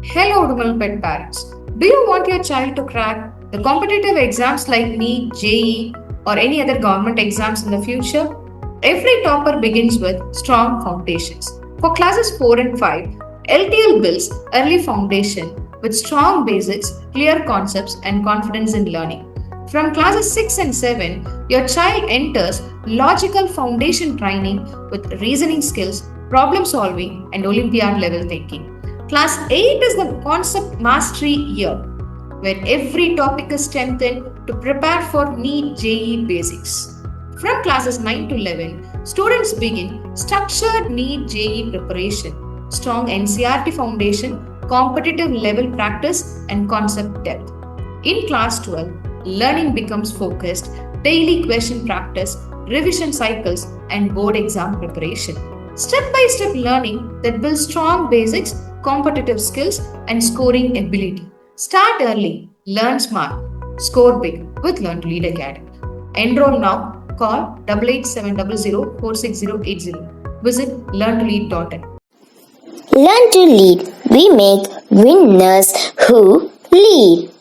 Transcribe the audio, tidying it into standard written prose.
Hello, Udmal Pet parents. Do you want your child to crack the competitive exams like NEET, JEE, or any other government exams in the future? Every topper begins with strong foundations. For classes 4 and 5, LTL builds early foundation with strong basics, clear concepts, and confidence in learning. From classes 6 and 7, your child enters logical foundation training with reasoning skills, problem solving, and Olympiad level thinking. Class 8 is the concept mastery year, where every topic is strengthened to prepare for NEET JEE basics. From classes 9 to 11, students begin structured NEET JEE preparation, strong NCERT foundation, competitive level practice, and concept depth. In class 12, learning becomes focused, daily question practice, revision cycles, and board exam preparation. Step by step learning that builds strong basics, competitive skills, and scoring ability. Start early, learn smart, score big with Learn to Lead Academy. Enroll now. Call 8870046080. Visit learntolead.in. Learn to lead. We make winners who lead.